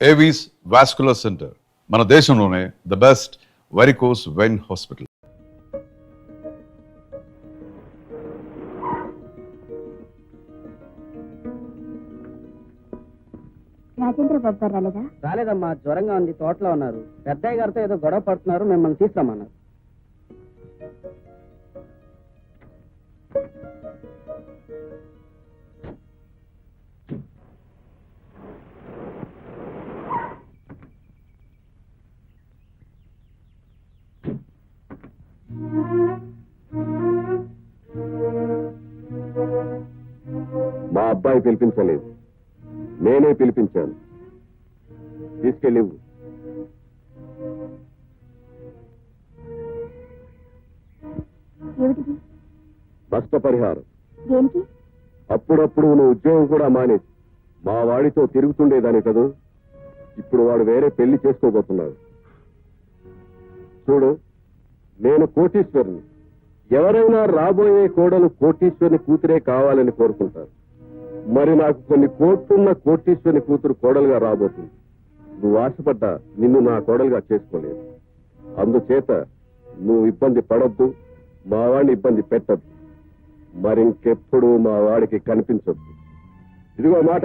Avis vascular centre మన దేశంలోనే the best varicose vein hospital. Rajendra Babu గారు రాలేదా? రాలేదమ్మా, జ్వరంగా ఉంది, తోటలో ఉన్నారు. పెద్దయ్య గారితో ఏదో గొడవ పడుతున్నారు, మిమ్మల్ని తీసుకురమ్మన్నారు. మా అబ్బాయి పిలిపించలేదు, నేనే పిలిపించాను. తీసుకెళ్ళి నష్టపరిహారం. దేనికి? అప్పుడప్పుడు నువ్వు ఉద్యోగం కూడా మానేసి మా వాడితో తిరుగుతుండేదాని కదూ. ఇప్పుడు వాడు వేరే పెళ్లి చేసుకోబోతున్నాడు. చూడు, నేను కోటీశ్వరుని. ఎవరైనా రాబోయే కోడలు కోటీశ్వరుని కూతురే కావాలని కోరుకుంటారు. మరి నాకు కొన్ని కోట్లున్న కోటీశ్వరుని కూతురు కోడలుగా రాబోతుంది. నువ్వు ఆశపడ్డా నిన్ను నా కోడలుగా చేసుకోలేదు. అందుచేత నువ్వు ఇబ్బంది పడొద్దు, మా వాడిని ఇబ్బంది పెట్టద్దు. మరింకెప్పుడు మా వాడికి కనిపించొద్దు. ఇదిగో మాట,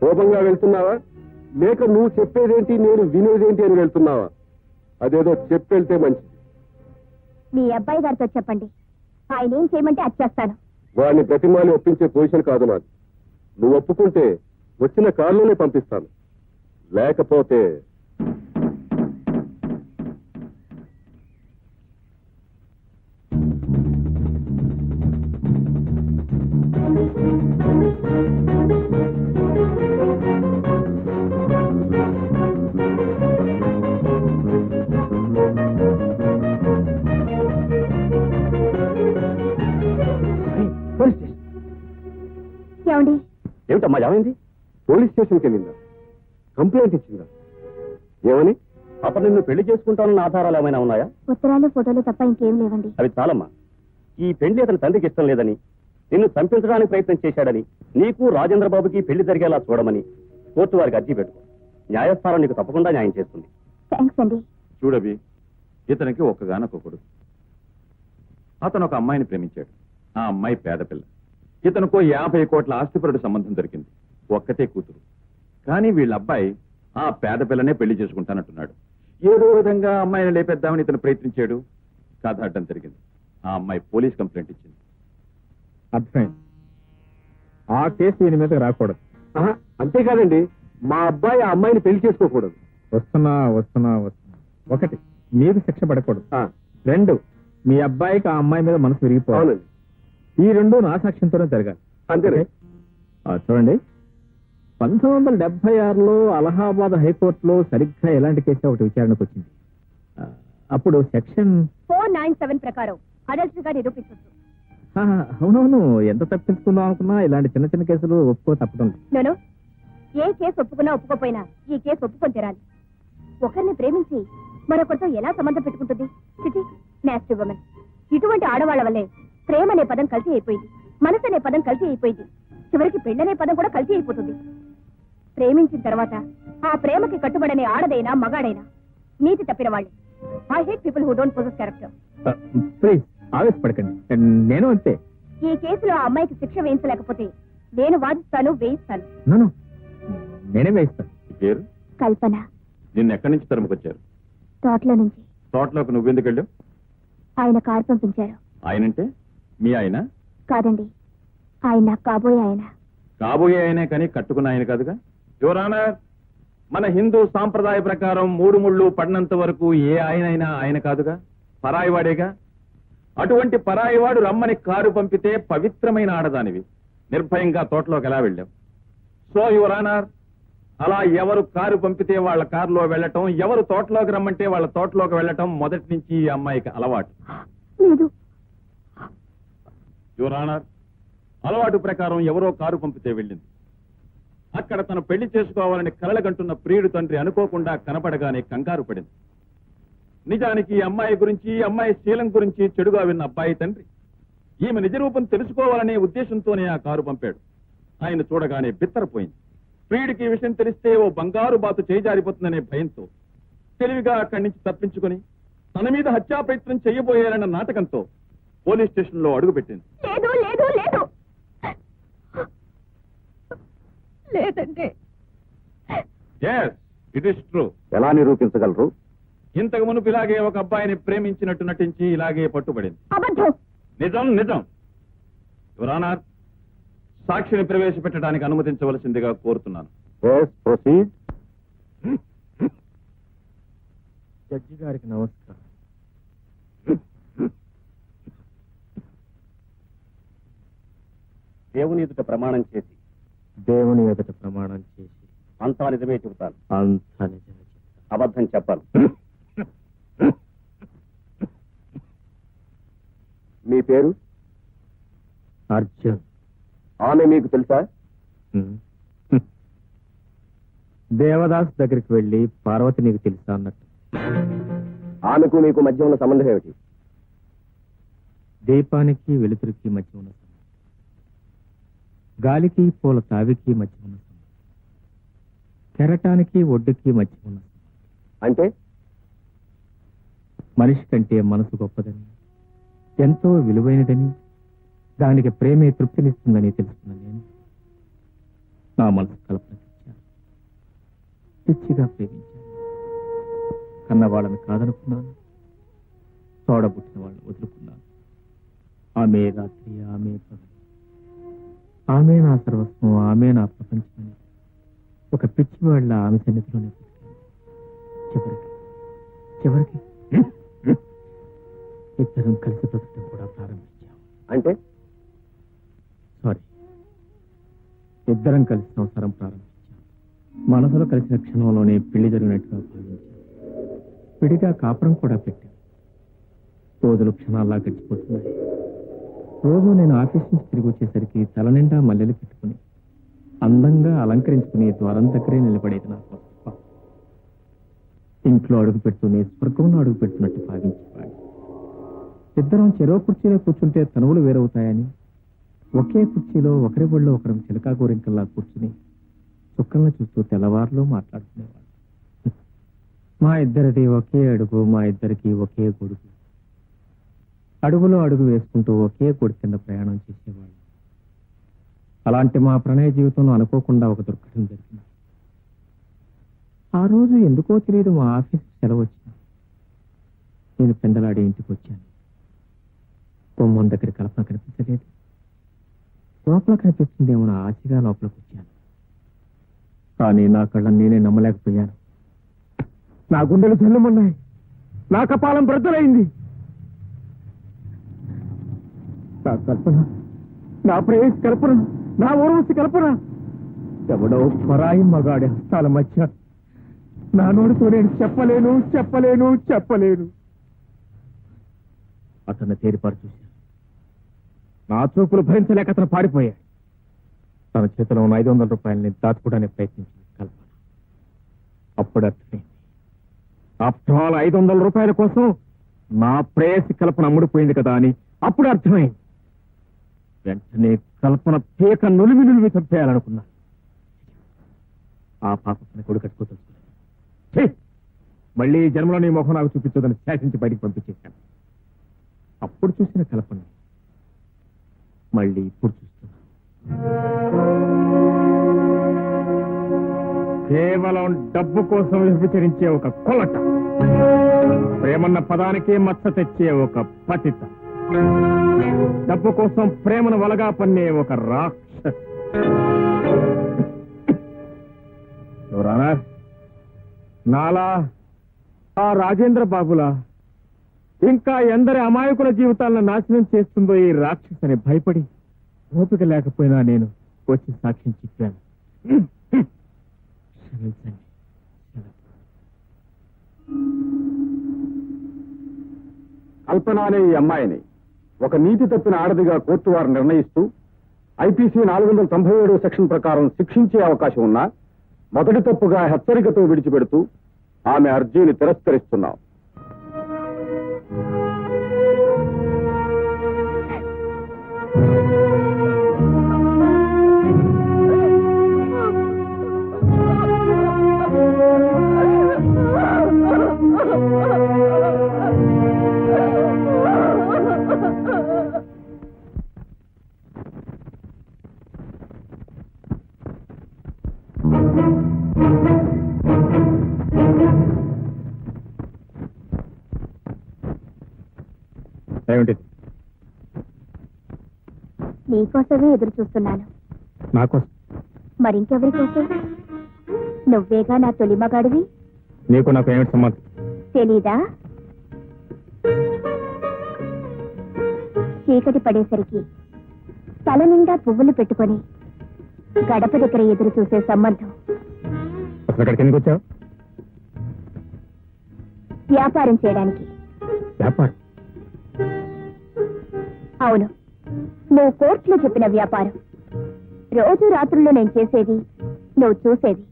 కోపంగా వెళ్తున్నావా లేక నువ్వు చెప్పేదేంటి నేను వినేదేంటి అని వెళ్తున్నావా? అదేదో చెప్పెళ్తే మంచిది. మీ అబ్బాయి గారితో చెప్పండి, ఆయన ఏం చేయమంటే అది చేస్తాను. వాడిని ప్రతిమాలి ఒప్పించే పొజిషన్ కాదు నాది. నువ్వు ఒప్పుకుంటే వచ్చిన కారులోనే పంపిస్తాను, లేకపోతే ఏమండి? ఏమిటమ్మా ఏమైంది? పోలీస్ స్టేషన్కి వెళ్ళిందా? కంప్లైంట్ ఇచ్చిందా? ఏమని? అప్పుడు నిన్ను పెళ్లి చేసుకుంటానన్న ఆధారాలు ఏమైనా ఉన్నాయా? ఉత్తరాలు ఫోటోలు తప్ప ఇంకేం లేవండి. అవి చాలమ్మా. ఈ పెళ్లి అతని తండ్రికి ఇష్టం లేదని, నిన్ను చంపించడానికి ప్రయత్నం చేశాడని, నీకు రాజేంద్ర బాబుకి పెళ్లి జరిగేలా చూడమని కోర్టు వారికి అర్జీ పెట్టుకో. న్యాయస్థానం నీకు తప్పకుండా న్యాయం చేస్తుంది. థ్యాంక్స్ అండి. చూడవి, ఇతనికి ఒక్కగానొక్కడు. అతను ఒక అమ్మాయిని ప్రేమించాడు. ఆ అమ్మాయి పేద పిల్ల. ఇతనుకో 50 కోట్ల ఆస్తిపరుడు సంబంధం దొరికింది. ఒక్కతే కూతురు. కానీ వీళ్ళ అబ్బాయి ఆ పేద పిల్లనే పెళ్లి చేసుకుంటానంటున్నాడు. ఏదో విధంగా అమ్మాయిని లేపేద్దామని ఇతను ప్రయత్నించాడు. కథ అడ్డం జరిగింది. ఆ అమ్మాయి పోలీస్ కంప్లైంట్ ఇచ్చింది. అర్థమైంది. ఆ కేసు దీని మీద రాకూడదు. అంతేకాదండి, మా అబ్బాయి ఆ అమ్మాయిని పెళ్లి చేసుకోకూడదు. వస్తున్నా. ఒకటి, మీరు శిక్ష పడకూడదు. 2, మీ అబ్బాయికి ఆ అమ్మాయి మీద మనసు విరిగిపోవాలి. ఈ 2 నా సాక్ష్యంతోనే జరగాలి. అంతే. చూడండి, 1976లో అలహాబాద్ హైకోర్టులో సరిగ్గా ఎలాంటి కేసు ఒకటి విచారణకు వచ్చింది. అప్పుడు సెక్షన్ 497 ప్రకారం అడల్ట్గా నిరూపించవచ్చు. అవునవును, ఎంత తప్పించుకుందాం అనుకున్నా ఇలాంటి చిన్న చిన్న కేసులు ఒప్పుకో తప్పడం నేను ఏ కేసు ఒప్పుకున్నా ఒప్పుకోపోయినా ఈ కేసు ఒప్పుకొని తీరాలి. ఒకరిని ప్రేమించి మరొకరితో ఎలా సంబంధం పెట్టుకుంటుంది? Chitti nasty women. ఇటువంటి ఆడవాళ్ల వల్లే ప్రేమ అనే పదం కల్తీ అయిపోయింది, మనసు అనే పదం కల్తీ అయిపోయింది, చివరికి పెళ్ళనే పదం కూడా కల్తీ అయిపోతుంది. ప్రేమించిన తర్వాత ఆ ప్రేమకి కట్టుబడనే ఆడదైనా మగాడైనా నీతి తప్పిన వాళ్ళే. I hate people who don't possess character. Please ఆవేశపడకండి, నేను అంతే. ఈ కేసులో ఆ అమ్మాయికి శిక్ష వేయించలేకపోతే నేను వాదిస్తాను, వేయిస్తాను. నేనే వేయిస్తాను. పేరు కల్పన. నిన్ను ఎక్కడి నుంచి తరుముకొచ్చారు? తోటలో నుంచి. తోటలోకి నువ్వెందుకు వెళ్ళావు? ఆయన కారు పంపించారు. ఆయనంటే మీ ఆయన? కాదండి, ఆయన కాబోయే ఆయన. కాబోయే ఆయనే కానీ కట్టుకున్న ఆయన కాదుగా. యువర్ ఆనర్, మన హిందూ సాంప్రదాయ ప్రకారం 3 ముళ్ళు పడినంత వరకు ఏ ఆయనైనా ఆయన కాదుగా, పరాయివాడేగా. అటువంటి పరాయివాడు రమ్మని కారు పంపితే పవిత్రమైన ఆడదానివి నిర్భయంగా తోటలోకి ఎలా వెళ్ళావు? సో యువర్ ఆనర్, అలా ఎవరు కారు పంపితే వాళ్ళ కారులో వెళ్ళటం, ఎవరు తోటలోకి రమ్మంటే వాళ్ళ తోటలోకి వెళ్ళటం మొదటి నుంచి ఈ అమ్మాయికి అలవాటు. యువర్ ఆనర్, అలవాటు ప్రకారం ఎవరో కారు పంపితే వెళ్ళింది. అక్కడ తను పెళ్లి చేసుకోవాలని కలలగంటున్న ప్రియుడు తండ్రి అనుకోకుండా కనపడగానే కంగారు పడింది. నిజానికి ఈ అమ్మాయి గురించి, ఈ అమ్మాయి శీలం గురించి చెడుగా విన్న అబ్బాయి తండ్రి ఈమె నిజరూపం తెలుసుకోవాలనే ఉద్దేశంతోనే ఆ కారు పంపాడు. ఆయన చూడగానే బిత్తరపోయింది. ప్రియుడికి ఈ విషయం తెలిస్తే ఓ బంగారు బాతు చేజారిపోతుందనే భయంతో తెలివిగా అక్కడి నుంచి తప్పించుకొని తన మీద హత్యా ప్రయత్నం చేయబోయారన్న నాటకంతో పోలీస్ స్టేషన్ లో అడుగుపెట్టింది. లేదు లేదు లేదు లేదంటే ఎస్, ఇట్ ఇస్ ట్రూ. ఎలా నిరూపించగలరు? ఇంతకు మునుపు ఇలాగే ఒక అబ్బాయిని ప్రేమించినట్టు నటించి ఇలాగే పట్టుబడింది. అబద్ధం. నిజం నిజం. యువర్ ఆనర్, సాక్షిని ప్రవేశపెట్టడానికి అనుమతించవలసిందిగా కోరుతున్నాను. జడ్జి గారికి నమస్కారం. దేవుని ఎదుట ప్రమాణం చేసి దేవుని ఎదుట ప్రమాణం చేసి అంతా నిజమే చెబుతాను. అంతా నిజమే చెప్తాను. అబద్ధం చెప్పాను. మీ పేరు? అర్జున్. ఆమె మీకు తెలుసా? దేవదాస్ దగ్గరికి వెళ్ళి పార్వతి నీకు తెలుసా అన్నట్టు. ఆమెకు మీకు మధ్య ఉన్న సంబంధం ఏమిటి? దీపానికి వెలుతురికి మధ్య ఉన్న సంబంధం, గాలికి పూల తావికి మధ్య ఉన్న సంబంధం, కెరటానికి ఒడ్డుకి మధ్య ఉన్న సంబంధం. అంటే మనిషి కంటే మనసు గొప్పదని, ఎంతో విలువైనదని, దానికి ప్రేమే తృప్తినిస్తుందని తెలుసుకున్నాను నేను. నా మనసు కల్పన తెచ్చాను, పిచ్చిగా ప్రేమించాను. కన్నవాళ్ళని కాదనుకున్నాను, తోడబుట్టిన వాళ్ళని వదులుకున్నాను. ఆమె రాత్రి, ఆమె పగలు, ఆమె నా సర్వస్వం, ఆమె నా ప్రపంచమని ఒక పిచ్చి వాళ్ళ ఆమె సన్నిధిలోనే బ్రతికాను. చివరికి ఇద్దరం కలిసి బ్రతకడం కూడా ప్రారంభించాం. అంటే సారీ, ఇద్దరం కలిసి సంసారం ప్రారంభించాం. మనసులో కలిసిన క్షణంలోనే పెళ్లి జరిగినట్టుగా భావించాం. విడిగా కాపురం కూడా పెట్టాం. రోజులు క్షణాల్లా గడిచిపోతున్నాయి. రోజు నేను ఆఫీస్ నుంచి తిరిగి వచ్చేసరికి తల నిండా మల్లెలు పెట్టుకుని అందంగా అలంకరించుకుని ద్వారం దగ్గరే నిలబడేది నా కోసం. ఇంట్లో అడుగు పెడుతూనే స్వర్గంలో అడుగు పెడుతున్నట్టు భావించేవాడు. ఇద్దరం చెరో కుర్చీలో కూర్చుంటే తనువులు వేరవుతాయని ఒకే కుర్చీలో ఒకరి ఒళ్ళో ఒకరం చిలకా గోరింకల్లా కూర్చుని చుక్కలను చూస్తూ తెల్లవారులో మాట్లాడుకునేవాడు. మా ఇద్దరిది ఒకే అడుగు, మా ఇద్దరికి ఒకే గొడుగు. అడుగులో అడుగు వేసుకుంటూ ఒకే గొడుగు కింద ప్రయాణం చేసేవాళ్ళు. అలాంటి మా ప్రణయ జీవితంలో అనుకోకుండా ఒక దుర్ఘటన జరిగింది. ఆ రోజు ఎందుకో తెలియదు మా ఆఫీస్ సెలవు వచ్చింది. నేను పెందలాడి ఇంటికి వచ్చాను. గుమ్మం దగ్గర కల్పన కనిపించలేదు. లోపల కనిపిస్తుందేమో నా ఆశగా లోపలికి వచ్చాను. కానీ నా కళ్ళని నేనే నమ్మలేకపోయాను. నా గుండెలు జల్లుమన్నాయి, నా కపాలం బ్రద్దలైంది. నా కల్పన, నా ప్రేయసి కల్పన, నా ఊర్వశి కల్పన ఎవడో పరాయి మగాడి హస్తాల మధ్య నా నోటితో నేను చెప్పలేను చెప్పలేను చెప్పలేను. అతన్ని తేరిపారు చూశాను. నా చూపులు భరించలేక అతను పారిపోయాడు. తన చేతిలో ఉన్న 500 రూపాయలని దాచుకోవడానికి ప్రయత్నించింది కల్పన. అప్పుడు అర్థమైంది, ఆఫ్టర్ ఆల్ 500 రూపాయల కోసం నా ప్రేయసి కల్పన అమ్ముడిపోయింది కదా అని అప్పుడు అర్థమైంది. వెంటనే కల్పన పీక నులిమి నులిమి చంపేయాలనుకున్నా. ఆ పాపని కొడు కట్టుకోవచ్చు. మళ్ళీ ఈ జన్మలో నీ ముఖం నాకు చూపించదని శాసించి బయటికి పంపించేశాను. అప్పుడు చూసిన కల్పన మళ్ళీ ఇప్పుడు చూస్తున్నా. కేవలం డబ్బు కోసం విభజించే ఒక కొలట, ప్రేమన్న పదానికే మచ్చ తెచ్చే ఒక పతిత, డబ్బు కోసం ప్రేమను వలగా పన్నే ఒక రాక్షస్. నాలా ఆ రాజేంద్ర బాబులా ఇంకా ఎందరి అమాయకుల జీవితాలను నాశనం చేస్తుందో ఈ రాక్షసని భయపడి ఓపిక లేకపోయినా నేను వచ్చి సాక్ష్యం చెప్పాను. క్షమించండి. కల్పన అనే ఈ అమ్మాయిని ఒక నీతి తప్పిన ఆడదిగా కోర్టు వారు నిర్ణయిస్తూ ఐపీసీ 497 సెక్షన్ ప్రకారం శిక్షించే అవకాశం ఉన్నా మొదటి తప్పుగా హెచ్చరికతో విడిచిపెడుతూ ఆమె అర్జీని తిరస్కరిస్తున్నాం. ఏమిటిది? నీకోసమే ఎదురు చూస్తున్నాను. నాకోసం? మరింకెవరి కోసం? నువ్వేగా నా తొలి మగాడివి. నీకు నాకు ఏమిటి సంబంధం? తెలీదా? చీకటి పడేసరికి తల నిండా పువ్వులు పెట్టుకొని గడప దగ్గర ఎదురు చూసే సంబంధం. అసలు అక్కడికి ఎందుకు వచ్చావు? వ్యాపారం చేయడానికి. వ్యాపారం? అవును, నువ్వు కోర్టులో చెప్పిన వ్యాపారం. రోజు రాత్రుల్లో నేను చేసేది, నువ్వు చూసేది.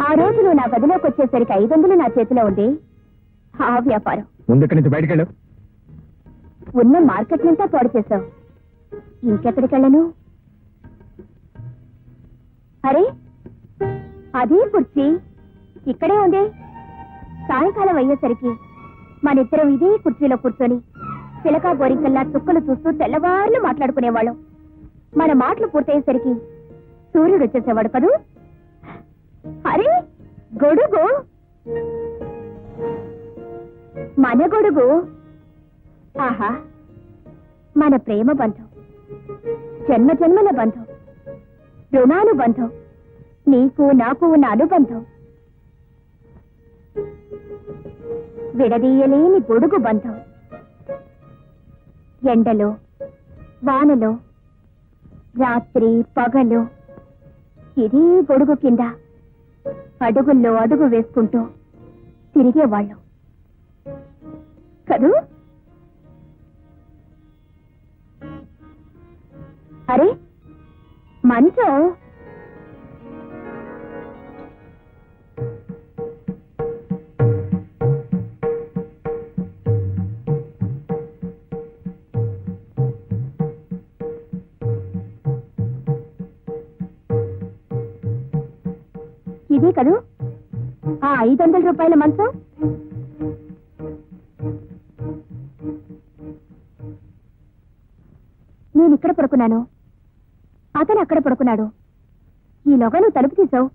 ఆ రోజు నువ్వు నా గదిలోకి వచ్చేసరికి 500 నా చేతిలో ఉంది. ఆ వ్యాపారం. ముందు ఇక్కడి నుంచి బయటకు వెళ్ళు. ఉన్న మార్కెట్నంతా పాడు చేశావు. ఇంకెక్కడికి వెళ్ళను? అరే, అదే కుర్చీ ఇక్కడే ఉంది. సాయంకాలం అయ్యేసరికి మనిద్దరం ఇదే కుర్చీలో కూర్చొని చిలకా గోరింకల్లా చుక్కలు చూస్తూ తెల్లవార్లు మాట్లాడుకునేవాళ్ళం. మన మాటలు పూర్తయ్యేసరికి సూర్యుడు వచ్చేసేవాడు కదూ. అరే, గొడుగు, మన గొడుగు. ఆహా, మన ప్రేమ బంధం, జన్మ జన్మల బంధం, రుణానుబంధం, నీకు నాకు ఉన్న అనుబంధం, విడదీయలేని గొడుగు బంధం. ఎండలో వానలో రాత్రి పగలు ఇదే గొడుగు కింద అడుగుల్లో అడుగు వేసుకుంటూ తిరిగేవాళ్ళం కదూ. అరే, మంచం. ఇదే కదూ ఆ 500 రూపాయల మంచం. నేను ఇక్కడ పడుకున్నాను, అతను అక్కడ పడుకున్నాడు. ఈలోగా నువ్వు తలుపు తీసావు.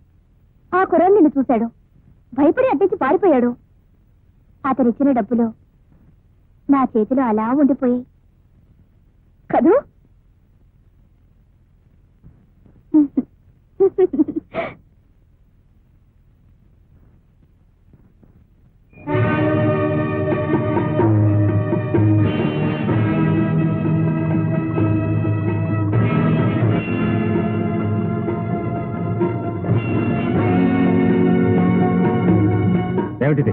ఆ కుర్రాడు నిన్ను చూశాడు, భయపడి అడ్డించి పారిపోయాడు. అతనిచ్చిన డబ్బులు నా చేతిలో అలా ఉండిపోయాయి కదూ. ఏమిటిది?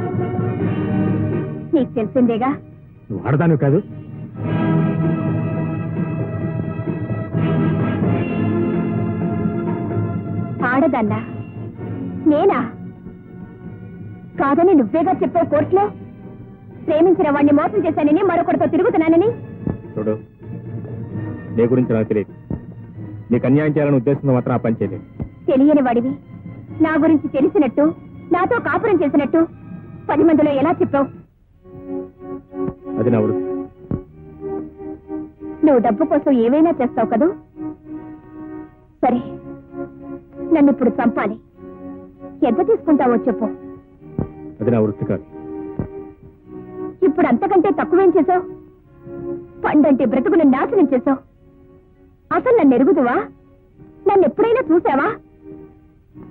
నీకు తెలిసిందేగా. నువ్వు ఆడదాను కాదు. ఆడదన్నా? నేనా? కాదని నువ్వేగా చెప్పావు కోర్టులో. ప్రేమించిన వాడిని మోసం చేశానని, మరొకరితో తిరుగుతున్నానని. చూడు, నీ గురించి నాకు తెలియదు. నీకు అన్యాయం చేయాలని ఉద్దేశంతో మాత్రం ఆ పని చేయలేదు. తెలియని వాడివి నా గురించి తెలిసినట్టు, నాతో కాపురం చేసినట్టు 10 మందిలో ఎలా చెప్పావు? అది నా వృత్తి. నువ్వు డబ్బు కోసం ఏవైనా చేస్తావు కదూ. సరే, నన్ను ఇప్పుడు చంపాలి. ఎంత తీసుకుంటావో చెప్పు. అది నా వృత్తి కాదు. ఇప్పుడు అంతకంటే తక్కువేం చేశావు? పండంటే బ్రతుకును నాశనం చేశావు. అసలు నన్ను ఎరుగుదువా? నన్ను ఎప్పుడైనా చూసావా?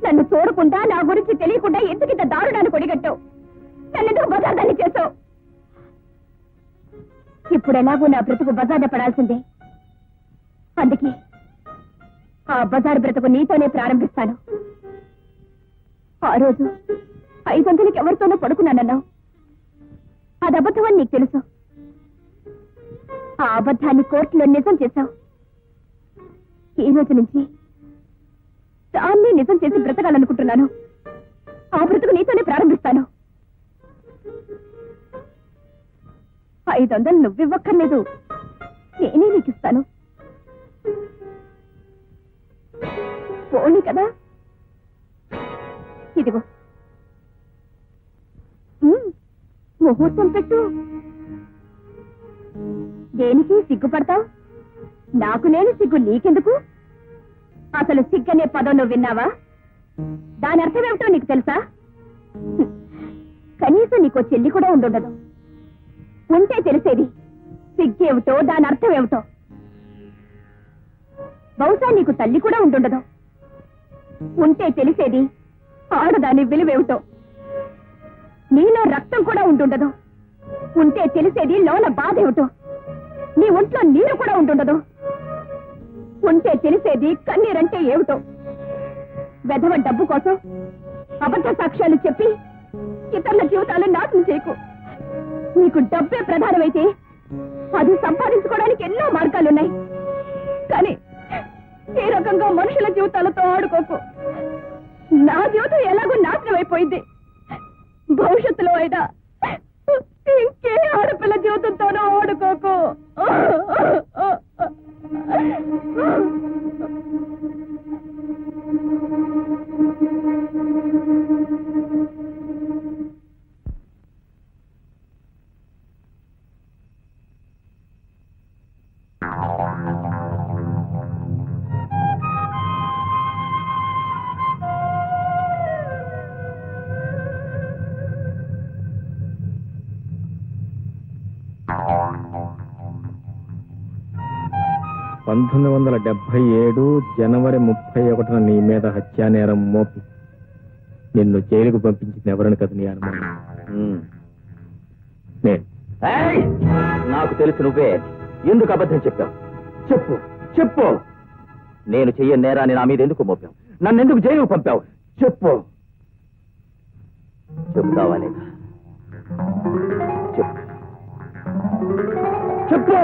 నన్ను చూడకుండా, నా గురించి తెలియకుండా ఎందుకు ఇంత దారుణాన్ని కొడిగట్టావు? నన్నెందుకు బజార్దాన్ని చేశావు? ఇప్పుడు ఎలాగో నా బ్రతుకు బజార్న పడాల్సిందే. అందుకే ఆ బజారు బ్రతుకు నీతోనే ప్రారంభిస్తాను. ఆ రోజు 500కి ఎవరితోనో పడుకున్నానన్నావు. అది అబద్ధమని నీకు తెలుసు. ఆ అబద్ధాన్ని కోర్టులో నిజం చేశావు. ఈ రోజు నుంచి దాన్ని నిజం చేసి బ్రతకాలనుకుంటున్నాను. ఆ బ్రతుకు నీతోనే ప్రారంభిస్తాను. 500 నువ్వివ్వక్కర్లేదు, నేనే నీకు ఇస్తాను. పోనీ కదా. ఇదిగో, ముహూర్తం పెట్టు. దేనికి సిగ్గుపడతావు? నాకు నేను సిగ్గు నీకెందుకు? అసలు సిగ్గనే పదం నువ్వు విన్నావా? దాని అర్థం ఏమిటో నీకు తెలుసా? కనీసం నీకో చెల్లి కూడా ఉండుండదు. ఉంటే తెలిసేది. సిగ్గేమిటో దాని అర్థం ఏమిటో. బహుశా నీకు తల్లి కూడా ఉంటుండదు. ఉంటే తెలిసేది ఆడదాని విలువేమిటో. నీలో రక్తం కూడా ఉంటుండదు. ఉంటే తెలిసేది లోన బాధ ఏమిటో. నీ ఒంట్లో నీరు కూడా ఉంటుండదు. ఉంటే తెలిసేది కన్నీరంటే ఏమిటో. వెధవ డబ్బు కోసం అబద్ధ సాక్ష్యాలు చెప్పి ఇతరుల జీవితాలు నాశనం చేయకు. నీకు డబ్బే ప్రధానమైతే అది సంపాదించుకోవడానికి ఎన్నో మార్గాలున్నాయి. కానీ ఈ రకంగా మనుషుల జీవితాలతో ఆడుకోకు. నా జీవితం ఎలాగో నాశనం అయిపోయింది. భవిష్యత్తులో అయినా ఇంకే ఆడపిల్ల జీవితంతోనూ ఆడుకోకు. (1977) జనవరి 31న నీ మీద హత్యానేరం మోపి నిన్ను జైలుకు పంపించింది ఎవరని కదా నీ అనుమానం? నేను. నాకు తెలుసు నువ్వే. ఎందుకు అబద్ధం చెప్పావు? చెప్పు చెప్పు. నేను చెయ్యని నేరాన్ని నా మీద ఎందుకు మోపావు? నన్ను ఎందుకు జైలుకు పంపావు? చెప్పు. చెప్తావా లేదా? చెప్పు చెప్పు.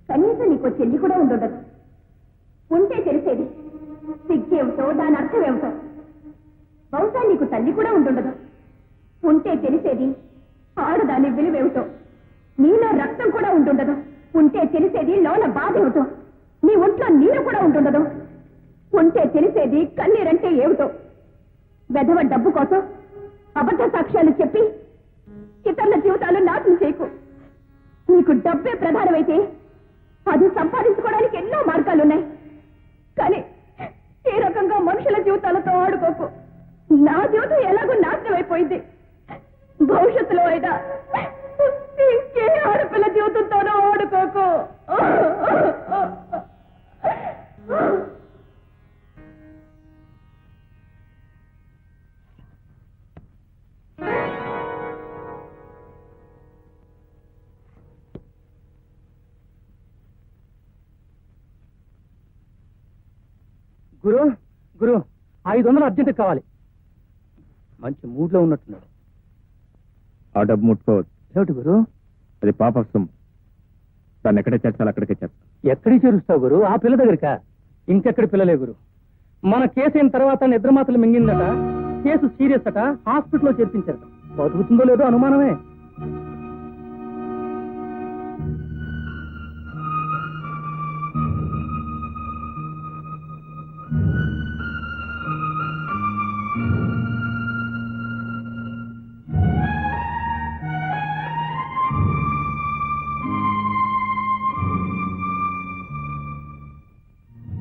కనీసం నీకు చెల్లి కూడా ఉండదు. ఉంటే తెలిసేది సిగ్గేమిటో దాని అర్థం ఏమిటో. బహుశా నీకు తల్లి కూడా ఉంటుండదు. ఉంటే తెలిసేది ఆడదాని విలువేమిటో. నీలో రక్తం కూడా ఉంటుండదు. ఉంటే తెలిసేది లోన బాధ ఏమిటో. నీ ఒంట్లో నీరు కూడా ఉంటుండదు. ఉంటే తెలిసేది కన్నీరంటే ఏమిటో. వెధవ డబ్బు కోసం అబద్ధ సాక్ష్యాలు చెప్పి ఇతరుల జీవితాలు నాశనం చేయకు. నీకు డబ్బే ప్రధానమైతే అది సంపాదించుకోవడానికి ఎన్నో మార్గాలున్నాయి. కానీ ఈ రకంగా మనుషుల జీవితాలతో ఆడుకోకు. నా జీవితం ఎలాగో నాశనం అయిపోయింది. భవిష్యత్తులో అయినా ఇంకే ఆడపిల్ల జీవితంతోనూ ఆడుకోకు. గురు గురు 500 అర్జెంట్ కావాలి. మంచి మూడ్ లో ఉన్నట్టున్నాడు. ఆ డబ్బు ముట్టుకోవద్దు. ఏమిటి గురు? అది పాప సొమ్ము. దాన్ని ఎక్కడే చేర్చాలి అక్కడికే చేర్చాలి. ఎక్కడికి చేరుస్తావు గురు? ఆ పిల్ల దగ్గరికా? ఇంకెక్కడి పిల్లలే గురు. మన కేసు అయిన తర్వాత నిద్రమాతలు మింగిందట. కేసు సీరియస్ అట. హాస్పిటల్లో చేర్పించారట. బతుకుతుందో లేదో అనుమానమే.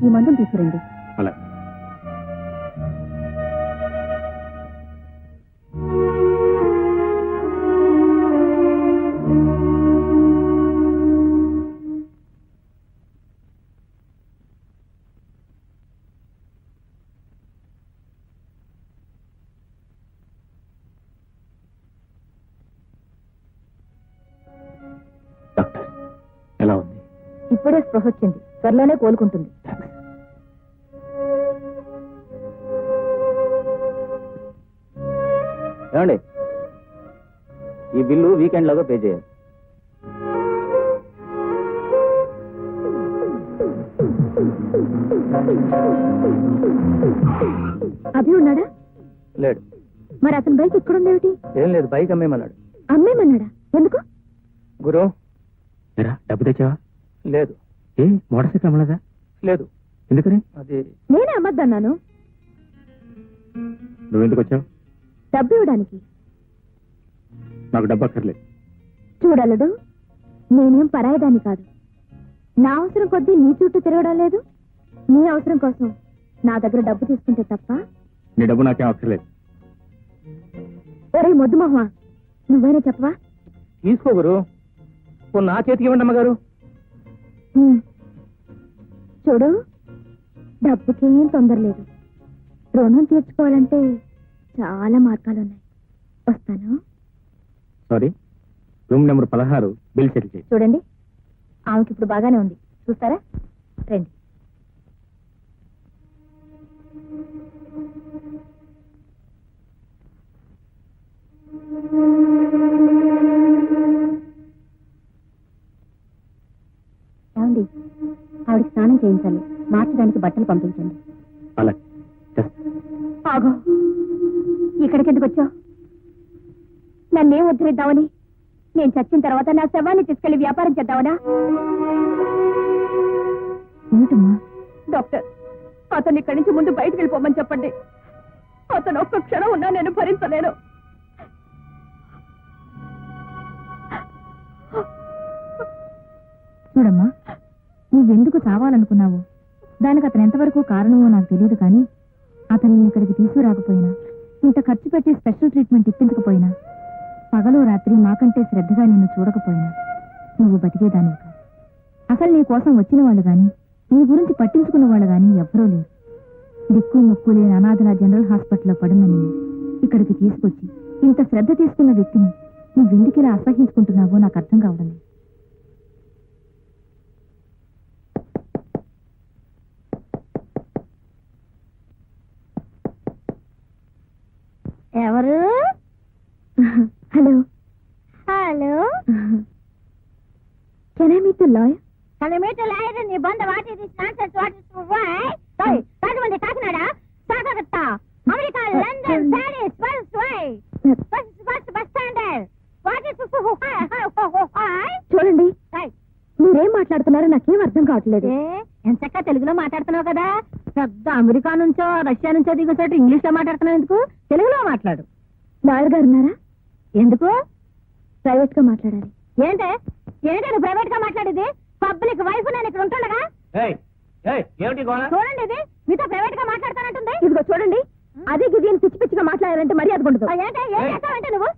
ఈ మందులు తీసుకురండి. అలా డాక్టర్ ఎలా ఉంది? ఇప్పుడే స్పృహ వచ్చింది. త్వరలోనే కోలుకుంటుంది. ఏమండి, ఈ బిల్లు వీకెండ్ లాగా పే చేయాలి. అభి ఉన్నాడా? లేడు. మరి అతని బైక్ ఎక్కడుందేమిటి? ఏం లేదు, బైక్ అమ్మేమన్నాడు. అమ్మేమన్నాడా? ఎందుకు? గురు, డబ్బు తెచ్చావా? లేదు. ఏ మోటార్ సైకిల్ అమ్మలేదా? లేదు. ఎందుకని? అది నేనే అమ్మద్దన్నాను. నువ్వు ఎందుకు వచ్చావు? డబ్బు ఇవ్వడానికి. నాకు డబ్బు అక్కర్లేదు. చూడలడు, నేనేం పరాయదాన్ని కాదు. నా అవసరం కొద్దీ నీ చుట్టూ తిరగడం లేదు. నీ అవసరం కోసం నా దగ్గర డబ్బు తీసుకుంటే తప్ప. నీ డబ్బు నాకేం అక్కర్లేదు. ఒరే మొద్దు మొహమా, నువ్వైనా చెప్పవా? తీసుకో గురు. నా చేతికి ఇవ్వండి అమ్మగారు. చూడు, డబ్బుకేం తొందర లేదు. రుణం తీర్చుకోవాలంటే చాలా మార్గాలున్నాయి. వస్తాను. Sorry, room number 16 bill settle చేయి. చూడండి, ఆమెకి ఇప్పుడు బాగానే ఉంది. చూస్తారా? రండి. ఏమండి, ఆవిడకి స్నానం చేయించాలి. మార్చడానికి బట్టలు పంపించండి. అలా ఆగో, ఇక్కడికి ఎందుకు వచ్చావు? నన్నేం ఉద్ధరిద్దామని? నేను చచ్చిన తర్వాత నా శవాన్ని తీసుకెళ్లి వ్యాపారం చేద్దామనా? ఏమిటమ్మా? డాక్టర్, అతను ఇక్కడి నుంచి ముందు బయటకు వెళ్ళిపోమని చెప్పండి. అతను ఒక్క క్షణం ఉన్నా నేను భరించలేను. చూడమ్మా, నువ్వెందుకు చావాలనుకున్నావు, దానికి అతను ఎంతవరకు కారణమో నాకు తెలియదు. కానీ అతను ఇక్కడికి తీసుకురాకపోయినా, ఇంత ఖర్చు పెట్టి స్పెషల్ ట్రీట్మెంట్ ఇప్పించకపోయినా, పగలు రాత్రి మాకంటే శ్రద్ధగా నిన్ను చూడకపోయినా నువ్వు బతికేదానివి కాదు. అసలు నీ కోసం వచ్చిన వాళ్ళు గాని, నీ గురించి పట్టించుకున్న వాళ్ళు గాని ఎవ్వరూ లేరు. దిక్కు ముక్కు లేని అనాథల జనరల్ హాస్పిటల్లో పడున్న నిన్ను ఇక్కడికి తీసుకొచ్చి ఇంత శ్రద్ధ తీసుకున్న వ్యక్తిని నువ్వెందుకు ఇలా అసహించుకుంటున్నావో నాకు అర్థం కావడం లేదు. ఎవరు? Hello hello, can I meet the lawyer? Can I meet the lawyer in Uganda? What is this nonsense? What is this? Why? Sorry, Rajamandri, Kakinada, Sagarta, America, London, Paris, first way, first bus standard. What is this? చూడండి, మీరేం మాట్లాడుతున్నారో నాకేం అర్థం కావట్లేదు. ఎంతక్క తెలుగులో మాట్లాడుతున్నావు కదా, పెద్ద అమెరికా నుంచో రష్యా నుంచో దిగుతాడు ఇంగ్లీష్ లో మాట్లాడుతున్నావు ఎందుకు? తెలుగులో మాట్లాడు. లాయర్ గారు ఉన్నారా? ఎందుకు? ప్రైవేట్ గా మాట్లాడాలి. ఏంటే నువ్వు ప్రైవేట్ గా మాట్లాడేది? పబ్లిక్ వైఫ్ నేను ఇక్కడ ఉంటుండగా. చూడండి, ఇది మీతో ప్రైవేట్ గా మాట్లాడతానంటుంది. ఇదిగో చూడండి, అదే గిది పిచ్చి పిచ్చిగా మాట్లాడారంటే మర్యాద ఉండదు. ఏంటంటే నువ్వు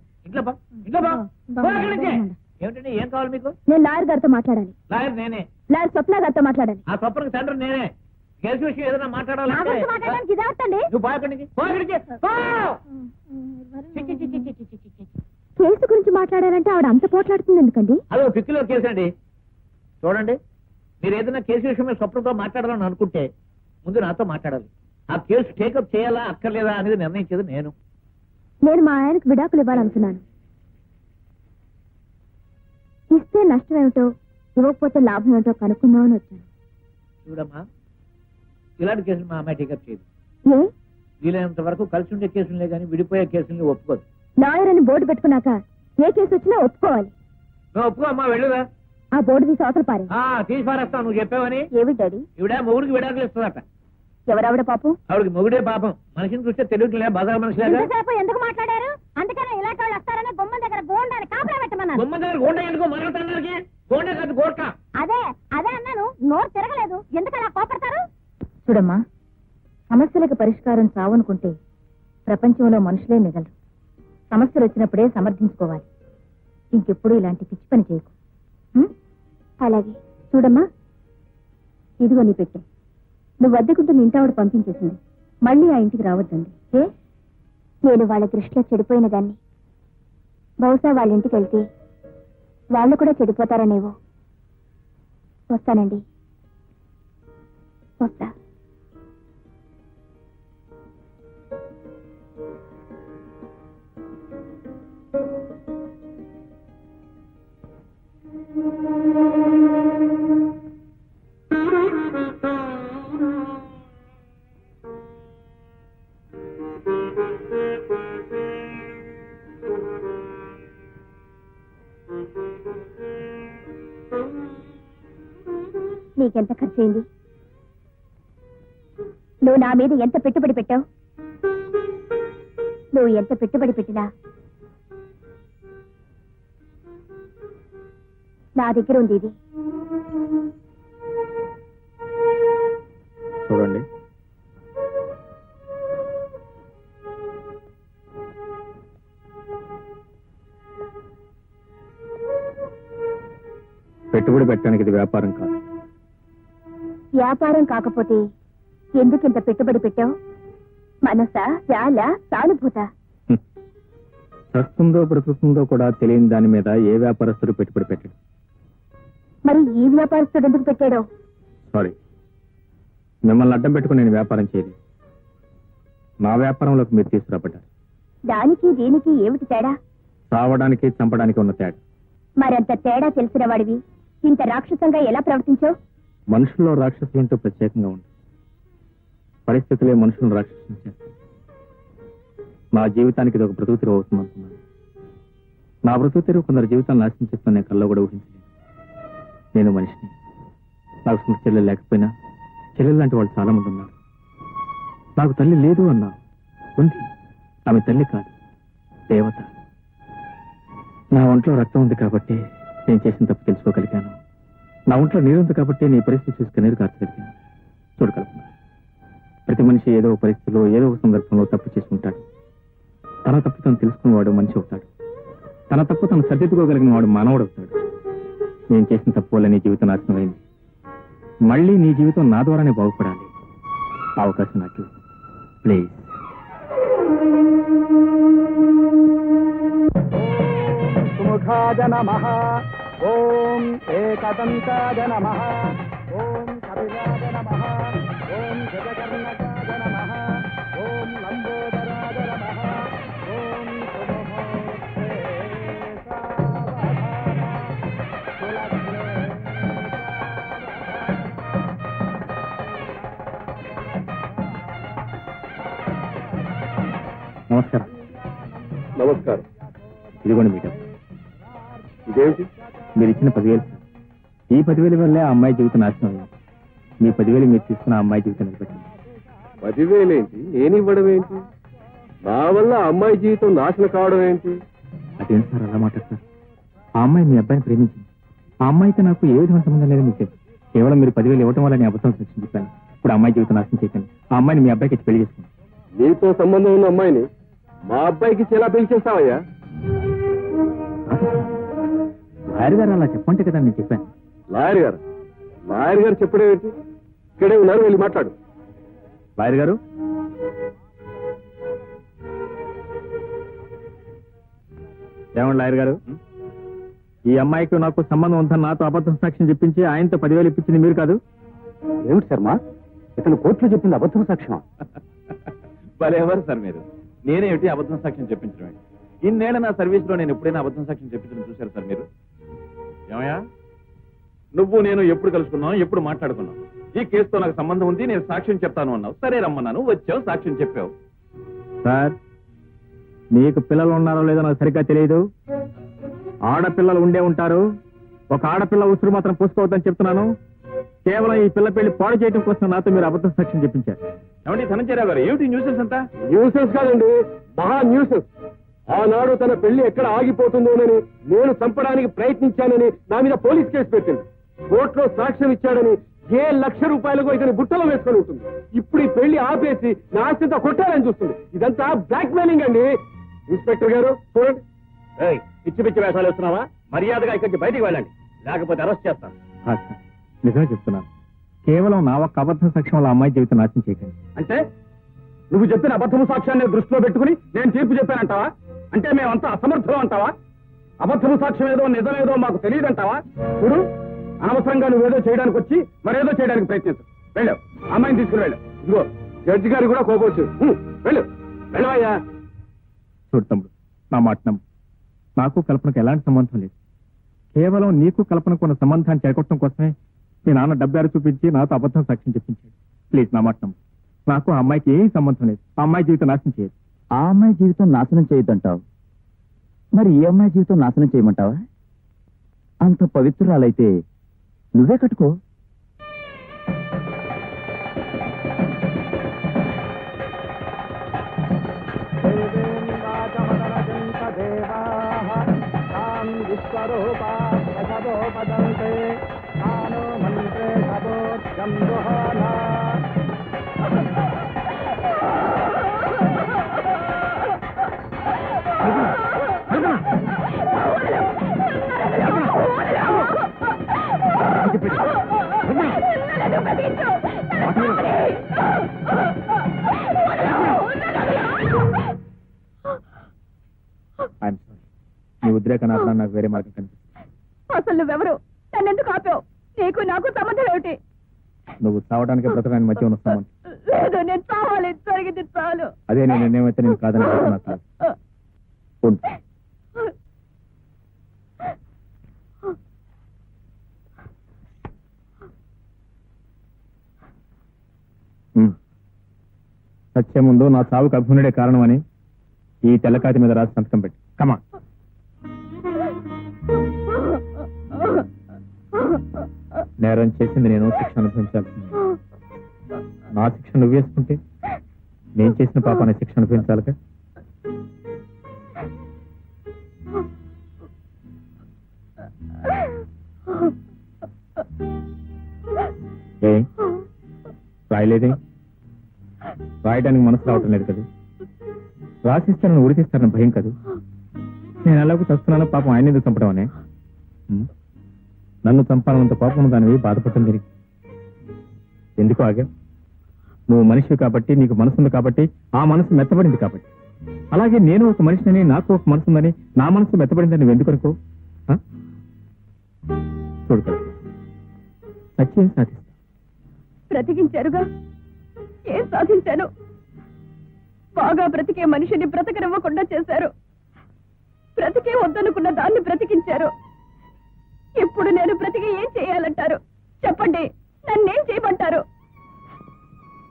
ఏమిటండి, ఏం కావాలి మీకు? నేను లాయర్ గారితో మాట్లాడాలి. లాయర్ నేనే. లాయర్ స్వప్న గారితో మాట్లాడాలి. ఆ స్వప్నకి తండ్రి నేనే. కేసు విషయం ఏదైనా మాట్లాడడానికి ఇదే వస్తండి. కేసు గురించి మాట్లాడారంటే ఆవిడ అంత పోట్లాడుతుంది ఎందుకండి? అదో పిక్కిలో కేసు అండి. చూడండి, మీరు ఏదైనా కేసు విషయం మీద స్వప్నంతో మాట్లాడాలని అనుకుంటే ముందు నాతో మాట్లాడాలి. ఆ కేసు టేకప్ చేయాలా అక్కర్లేదా అనేది నిర్ణయించేది నేను. నేను మా ఆయనకు విడాకులు ఇవ్వాలనుకున్నాను. ఇస్తే నష్టం ఏమిటో, ఇవ్వకపోతే లాభం ఏమిటో కనుక్కుందామని వచ్చాను. చూడమ్మా, ఇలాంటి కేసులు మా అమ్మాయి టేకప్ చేయదు. ఏ? వీలైనంత వరకు కలిసి ఉండే కేసులే కానీ విడిపోయే కేసుల్ని ఒప్పుకోదు. లాయర్ అని బోర్డు పెట్టుకున్నాక ఏ కేసు వచ్చినా ఒప్పుకోవాలి. నువ్వు ఒప్పుకో అమ్మా, వెళ్ళుదా. ఆ బోర్డు తీసి అవతల పారే. తీసి పారేస్తావు నువ్వు చెప్పావని. ఏవి డాడీ? ఇవిడ మొగుడికి విడాకులు ఇస్తుందట. ఎవరావిడ పాపం? ఆవిడకి మొగుడే పాపం. మనిషిని చూస్తే తెలియట్లే, బజార్ మనిషిలాగా. ఎందుకు మాట్లాడారు? అందుకనే ఇలాంటి వాళ్ళు వస్తారని గుమ్మం దగ్గర గోండాన్ని కాపలా పెట్టమన్నాను. గుమ్మం దగ్గర గోండ ఎందుకో మరొకటి గోండ కాదు గోడ్క. అదే అన్నాను, నోరు తిరగలేదు. ఎందుకు అలా కోపడతారు? చూడమ్మా, సమస్యలకు పరిష్కారం చావనుకుంటే ప్రపంచంలో మనుషులే మిగలరు. సమస్యలు వచ్చినప్పుడే సమర్థించుకోవాలి. ఇంకెప్పుడు ఇలాంటి పిచ్చి పని చేయకు. అలాగే. చూడమ్మా, ఇదిగో నీ పెట్టే. నువ్వు అద్దెకుంటున్న ఇంటావిడ పంపించేసింది. మళ్ళీ ఆ ఇంటికి రావద్దండి. ఏ? నేను వాళ్ళ దృష్టిలో చెడిపోయిన దాన్ని. బహుశా వాళ్ళ ఇంటికి వెళ్తే వాళ్ళు కూడా చెడిపోతారనేవో. వస్తానండి, వస్తా. నీకెంత ఖర్చయింది? నువ్వు నా మీద ఎంత పెట్టుబడి పెట్టావు? నువ్వు ఎంత పెట్టుబడి పెట్టినా నా దగ్గర ఉంది ఇది. చూడండి, పెట్టుబడి పెట్టడానికి ఇది వ్యాపారం కాదు. వ్యాపారం కాకపోతే ఎందుకు ఇంత పెట్టుబడి పెట్టావు? మనసా, చాలా, సానుభూత? చస్తుందో బ్రతుకుతుందో కూడా తెలియని దాని మీద ఏ వ్యాపారస్తుడు పెట్టుబడి పెట్టాడు? మరి ఈ వ్యాపారస్తుడు ఎందుకు పెట్టాడో? సారీ, మిమ్మల్ని అడ్డం పెట్టుకుని నేను వ్యాపారం చేయలేదు. నా వ్యాపారంలోకి మీరు తీసుకురాబడ్డారు. దానికి దీనికి ఏమిటి తేడా? చావడానికి చంపడానికి ఉన్న తేడా. మరంత తేడా తెలిసిన వాడివి ఇంత రాక్షసంగా ఎలా ప్రవర్తించావు? మనుషుల్లో రాక్షసులు ఏంటో ప్రత్యేకంగా ఉంది. పరిస్థితులే మనుషులను రాక్షసులు చేస్తాయి. నా జీవితానికి ఇది ఒక బ్రతుకు తెరువు అవుతుంది అనుకున్నాను. నా బ్రతుకు తెరువు కొందరు జీవితాన్ని నాశనం చేస్తున్న నేను కల్లో కూడా ఊహించలేదు. నేను మనిషిని. నాకు సొంత చెల్లెలు లేకపోయినా చెల్లెలు లాంటి వాళ్ళు చాలా మంది ఉన్నారు. నాకు తల్లి లేదు అన్నా, ఉంది. ఆమె తల్లి కాదు, దేవత. నా ఒంట్లో రక్తం ఉంది కాబట్టి నేను చేసిన తప్పు తెలుసుకోగలిగాను. నా ఒంట్లో నీరుంది కాబట్టి నీ పరిస్థితి చూసి కన్నీరు కార్చగలిగాను. చూడగలుగుతున్నా, ప్రతి మనిషి ఏదో ఒక పరిస్థితిలో ఏదో ఒక సందర్భంలో తప్పు చేసుకుంటాడు. తన తప్పు తను తెలుసుకున్నవాడు మనిషి అవుతాడు. తన తప్పు తను సరిదిద్దుకోగలిగిన వాడు మానవుడు అవుతాడు. నేను చేసిన తప్పు వల్ల నీ జీవితం నాశనమైంది. మళ్ళీ నీ జీవితం నా ద్వారానే బాగుపడాలి. అవకాశం నాకు ప్లీజ్. సుముఖాయ నమః. ఓం ఏకదంతాయ నమః. ఓం కపిలాయ నమః. ఓం గజకర్ణకాయ నమః. ఓం లంబోదరాయ నమః. ఓం సుముఖోత్సే నమస్కారం. నమస్కారం. ఇదిగోండి మీ డబ్బు. ఇదేమిటి? మీరు ఇచ్చిన 10,000. ఈ 10,000 వల్లే ఆ అమ్మాయి జీవితం నాశనం అయింది. మీ 10,000 మీరు తీసుకున్న ఆ అమ్మాయి జీవితం నిలబెట్టింది. 10,000 ఏంటి? నేను ఇవ్వడం ఏంటి? నా వల్ల అమ్మాయి జీవితం నాశనం కావడం ఏంటి? అదేంటి సార్ అలా మాట్లాడతారు? ఆ అమ్మాయి మీ అబ్బాయిని ప్రేమించింది. ఆ అమ్మాయికి నాకు ఏ విధమైన సంబంధం లేదని మీకు తెలుసు. కేవలం మీరు 10,000 ఇవ్వడం వల్ల నేను అబద్ధం సాక్ష్యం చెప్పాను. ఇప్పుడు ఆ అమ్మాయి జీవితం నాశనం చేయకండి. ఆ అమ్మాయిని మీ అబ్బాయికి ఇచ్చి పెళ్లి చేసుకోండి. నీతో సంబంధం ఉన్న అమ్మాయిని మా అబ్బాయికి ఎలా పెళ్లి చేస్తావయ్యా? లాయర్ గారు అలా చెప్పంటే కదా నేను చెప్పాను. లాయర్ గారు? లాయర్ గారు చెప్పడం ఏంటి? ఇక్కడే ఉన్నారు, వెళ్ళి మాట్లాడు. లాయర్ గారు, ఏమండి లాయర్ గారు, ఈ అమ్మాయికి నాకు సంబంధం ఉందని నాతో అబద్ధం సాక్ష్యం చెప్పించి ఆయనతో 10,000 ఇప్పించింది మీరు కాదు? ఏమిటి శర్మ, ఇతను కోర్టులో చెప్పింది అబద్ధం సాక్ష్యం? భలేవారు సార్ మీరు. నేనేమిటి అబద్ధం సాక్ష్యం చెప్పించడం? ఇన్నేళ్ల నా సర్వీస్ లో నేను ఎప్పుడైనా అబద్ధం సాక్ష్యం చెప్పించడం చూశారు సార్ మీరు? ఏమయ్యా, నువ్వు నేను ఎప్పుడు కలుసుకున్నాం, ఎప్పుడు మాట్లాడుకున్నాం? ఈ కేసుతో నాకు సంబంధం ఉంది, నేను సాక్ష్యం చెప్తాను అన్నావు. సరే రమ్మన్నాను, వచ్చావు, సాక్ష్యం చెప్పావు. సార్, మీకు పిల్లలు ఉన్నారో లేదో నాకు సరిగ్గా తెలియదు. ఆడపిల్లలు ఉండే ఉంటారు. ఒక ఆడపిల్ల ఉసురు మాత్రం పూసుకోవద్దని చెప్తున్నాను. కేవలం ఈ పిల్ల పెళ్లి పాడు చేయడం కోసం నాతో మీరు అబద్ధం సాక్ష్యం చెప్పించారు. ఏమండి ధనంజయరావు గారు, ఏమిటి న్యూసెన్స్ అంతా? న్యూసెన్స్ కాదండి, మహా న్యూసెన్స్. ఆనాడు తన పెళ్లి ఎక్కడ ఆగిపోతుందోనని నేను చంపడానికి ప్రయత్నించానని నా మీద పోలీస్ కేసు పెట్టింది. కోర్టులో సాక్ష్యం ఇచ్చాడని ₹1,00,000 ఇతని బుట్టలో వేసుకొని ఉంటుంది. ఇప్పుడు ఈ పెళ్లి ఆపేసి నా ఆస్తితో కొట్టాలని చూస్తుంది. ఇదంతా బ్లాక్ మెయిలింగ్ అండి. ఇన్స్పెక్టర్ గారు చూడండి. పిచ్చి పిచ్చి వేషాలు వేస్తున్నావా? మర్యాదగా ఇక్కడి నుంచి బయటికి వెళ్ళండి, లేకపోతే అరెస్ట్ చేస్తాను. సార్, నిజమే చెప్తున్నాను. కేవలం నా ఒక్క అబద్ధం సాక్ష్యం వల్ల అమ్మాయి జీవితం నాశనం చేయకండి. అంటే నువ్వు చెప్పిన అబద్ధము సాక్ష్యాన్ని దృష్టిలో పెట్టుకుని నేను తీర్పు చెప్పానంటావా? అంటే మేమంతా అసమర్థులం అంటావా? అబద్ధము సాక్ష్యం ఏదో నిజమేదో మాకు తెలియదంటావా? చూడు, అనవసరంగా నువ్వేదో చేయడానికి వచ్చి మరేదో చేయడానికి ప్రయత్నించు. వెళ్ళావు, అమ్మాయిని తీసుకుని వెళ్ళు. ఇదిగో జడ్జి గారు కూడా కోపవచ్చు. వెళ్ళు, వెళ్ళవయ్యా. చూడు తమ్ముడు, నా మాట నమ్ము. నాకు కల్పనకు ఎలాంటి సంబంధం లేదు. కేవలం నీకు కల్పనకు ఉన్న సంబంధాన్ని చెడగొట్టడం కోసమే మీ నాన్న డబ్బారు చూపించి నాతో అబద్ధం సాక్ష్యం చెప్పించాడు. ప్లీజ్ నా మాట నమ్ము. నాకు ఆ అమ్మాయికి ఏం సంబంధం లేదు. ఆ అమ్మాయి జీవితం నాశనం చేయదు. ఆ అమ్మాయి జీవితం నాశనం చేయొద్దంటావు, మరి ఈ అమ్మాయి జీవితం నాశనం చేయమంటావా? అంత పవిత్రురాలైతే నువ్వే కట్టుకో. దేవాః తాం విశ్వరూపా ప్రసవోపదంతే తానో మంత్రే సదోత్యం దుహానా. I'm sorry. నీ ఉద్రేక నాటడం నాకు వేరే మార్గం కనిపిస్తుంది. అసలు నువ్వెవరు? నన్నెందుకు ఆపావు? నీకు నాకు సంబంధం ఏమిటి? నువ్వు చావడానికి బ్రతకడానికి మధ్య ఉన్న సంబంధం. లేదు, నేను చావాలి. జరిగింది చాలు. అదే నేను నిర్ణయం అయితే నేను కాదని నాకు ఉండు. సత్యం ముందు నా చావుకు అభిమన్యుడే కారణమని ఈ తెల్లకాతి మీద రాసి సంతకం పెట్టి కమా. నేరం చేసింది నేను, శిక్ష అనుభవించాల్సింది. నా శిక్ష నువ్వు వేసుకుంటే నేను చేసిన పాపాన్ని శిక్ష అనుభవించాలిగా. ఏ రాయలేదే? రాయడానికి మనసు రావటం లేదు కదా. రాసిస్తానని ఉడికిస్తానని భయం కదా. నేను ఎలాగో చస్తున్నానో పాపం ఆయన ఎందుకు చంపడం అనే? నన్ను చంపాలన్నంత పాపం దానివి బాధపడటం జరిగింది. ఎందుకు ఆగా? నువ్వు మనిషి కాబట్టి, నీకు మనసు ఉంది కాబట్టి, ఆ మనసు మెత్తబడింది కాబట్టి. అలాగే నేను ఒక మనిషిని, నాకు ఒక మనసు ఉందని, నా మనసు మెత్తబడిందని నువ్వు ఎందుకు అనుకో? చూడు కదా, సత్యం సాధిస్తా. బ్రతికించారుగా. ఏం సాధించాను? బాగా బ్రతికే మనిషిని బ్రతకనివ్వకుండా చేశారు. బ్రతికే వద్దనుకున్న దాన్ని బ్రతికించారు. ఇప్పుడు నేను బ్రతికి ఏం చేయాలంటారు? చెప్పండి, నన్నేం చేయమంటారు?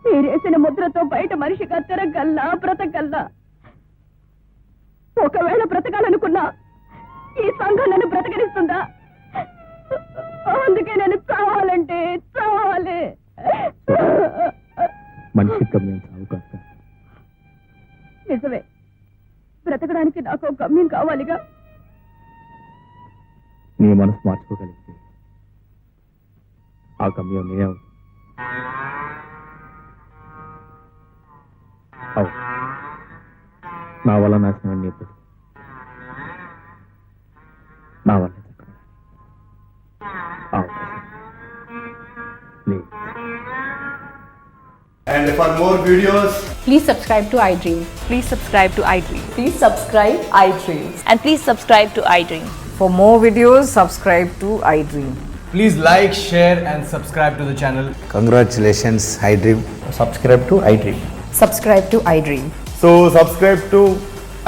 మీరేసిన ముద్రతో బయట మనిషిగా తిరగల్లా, బ్రతకల్లా. ఒకవేళ బ్రతకాలనుకున్నా ఈ సంఘం నన్ను బ్రతకనిస్తుందా? అందుకే నేను చావాలంటే చావాలి. మనిషి గమ్యం చావు కాస్త. నిజమే, బ్రతకడానికి నాకు ఒక గమ్యం కావాలిగా. నీ మనసు మార్చుకోగలిగితే ఆ గమ్యం నేనే అవుతుంది. అవును, నా వల్ల నాశనం నీ బ్రతుకు, నా వల్ల లేదు. And for more videos, Please subscribe to iDream. Please subscribe to iDream. Please subscribe iDream. And please subscribe to iDream. For more videos, subscribe to iDream. please like, share and subscribe to the channel. Congratulations, iDream. Subscribe to iDream. Subscribe to iDream. So subscribe to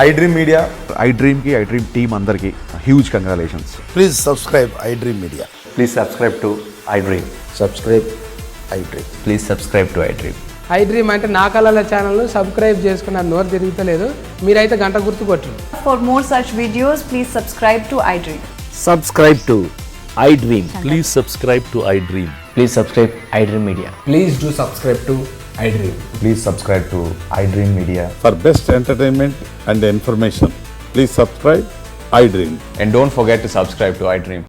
iDream Media. iDream ki, iDream team అందరికి huge congratulations. Please subscribe iDream Media. Please subscribe to iDream. Subscribe iDream. Please subscribe to iDream. iDream అంటే నా కళల ఛానల్ను subscribe చేసుకున్న నోరు తిరుగుతలేదు. మీరైతే గంట గుర్తు కొట్టండి. For more such videos, please subscribe to iDream. Subscribe to iDream. Please subscribe to iDream. Please subscribe iDream Media. Please do subscribe to iDream. Please subscribe to iDream Media. For best entertainment and information, please subscribe iDream. And don't forget to subscribe to iDream.